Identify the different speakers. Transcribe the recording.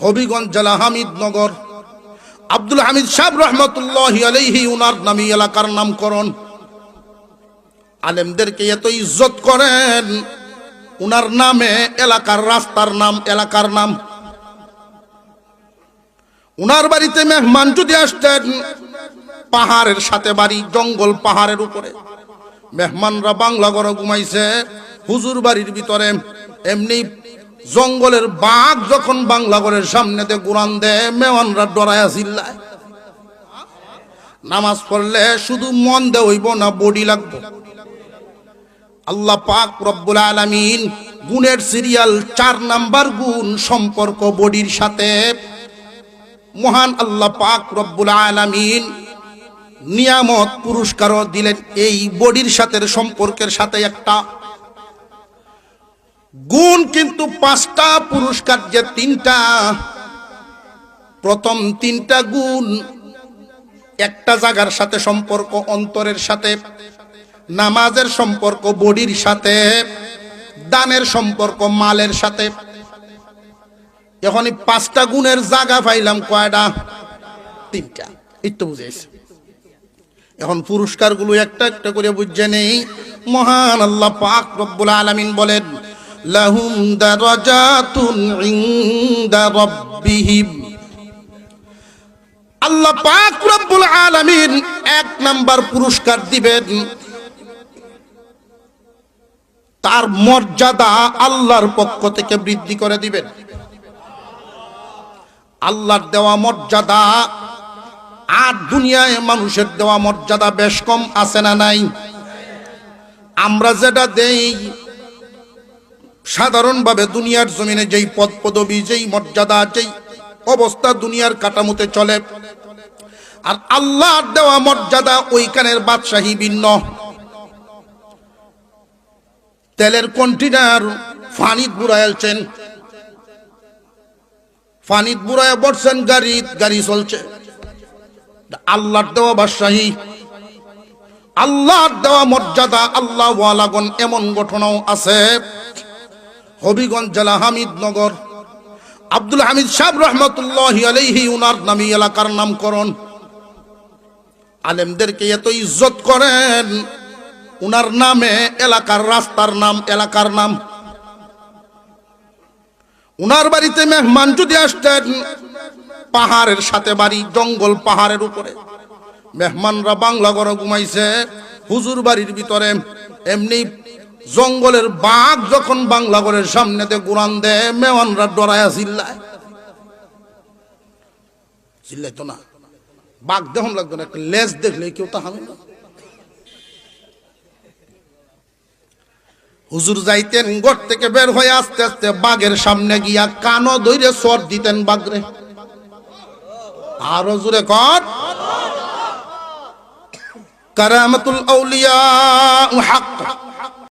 Speaker 1: হবিগঞ্জ জেলা হামিদনগর আব্দুল হামিদ সাহেব রহমতুল্লাহি আলাইহি উনার নামী এলাকার নামকরণ। আলেমদেরকে এত ইজ্জত করেন, উনার নামে এলাকার রাস্তার নাম, এলাকার নাম। উনার বাড়িতে মেহমান যদি আসতেন, পাহাড়ের সাথে বাড়ি, জঙ্গল পাহাড়ের উপরে, মেহমানরা বাংলা ঘরে ঘুমাইছে, হুজুর বাড়ির ভিতরে। এমনি জঙ্গলের বাঘ যখন বাংলা ঘরের সামনেতে গুরান দেয়, মেহমানরা ডরায়া চিল্লায়। নামাজ পড়লে শুধু মন দে হইব না, বডি লাগবে। আল্লাহ পাক রব্বুল আলামিন গুণের সিরিয়াল 4 নাম্বার গুণ সম্পর্ক বডির সাথে। মহান আল্লাহ পাক রব্বুল আলামিন নিয়ামত পুরস্কারও দিলেন এই বডির সাথে, সম্পর্কের সাথে একটা গুণ। কিন্তু 5টা পুরস্কার যে 3টা, প্রথম 3টা গুণ একটা জায়গার সাথে সম্পর্ক, অন্তরের সাথে। নামাজের সম্পর্ক বডির সাথে, দানের সম্পর্ক মালের সাথে। এখন এই 5টা গুণের জায়গা পাইলাম কয়টা? 3টা। এই তো বুঝাইছে। এখন পুরস্কার গুলো একটা একটা করে বুঝে নেই। মহান আল্লাহ পাক রব্বুল আলামিন বলেন, লাহুম দারাজাতুন ইনদা রাব্বিহিম। আল্লাহ পাক রব্বুল আলামিন 1 নাম্বার পুরস্কার দিবেন, তার মর্যাদা আল্লাহর পক্ষ থেকে বৃদ্ধি করে দিবেন। আল্লাহর দেওয়া মর্যাদা আর দুনিয়ায় মানুষের দেওয়া মর্যাদা বেশ কম আছে না নাই? আমরা যেটা দেই সাধারণভাবে দুনিয়ার জমিনে, যেই পদ পদবি, যেই মর্যাদা, যেই অবস্থা দুনিয়ার কাঠামোতে চলে, আর আল্লাহর দেওয়া মর্যাদা ওইখানের বাদশাহী ভিন্ন। তেলের কন্টেনার ফানিত বুড়াইলছেন, ফানিত বুড়ায় বসছেন, গাড়ি চলছে। আল্লাহর দেওয়া বাদশাহী, আল্লাহর দেওয়া মর্যাদা, আল্লাহ ওয়ালাগন এমন ঘটনাও আছে। হবিগঞ্জ জেলা হামিদনগর আব্দুল হামিদ সাহেব রহমতুল্লাহি আলাইহি উনার নামী এলাকার নামকরণ। আলেমদেরকে এত ইজ্জত করেন, উনার নামে এলাকার রাস্তার নাম, এলাকার নাম। উনার বাড়িতে মেহমান যদি আসতেন, পাহাড়ের সাথে বাড়ি, জঙ্গল পাহাড়ের উপরে, মেহমানরা বাংলা ঘরে ঘুমাইছে, হুজুর বাড়ির ভিতরে। এমনি জঙ্গলের বাঘ যখন বাংলা ঘরের সামনেতে গুরান দেয়, মেহমানরা ডরায়া চিল্লায়। চিল্লাই তো না, বাঘ দেখুন লাগতো না, একটা লেজ দেখলে কেউ তা হামে না। হুজুর যাইতেন, ঘর থেকে বের হয়ে আস্তে আস্তে বাঘের সামনে গিয়া কানো ধরে সর দিতেন বাঘরে। আরো জোরে কর। কারামাতুল আউলিয়া হক।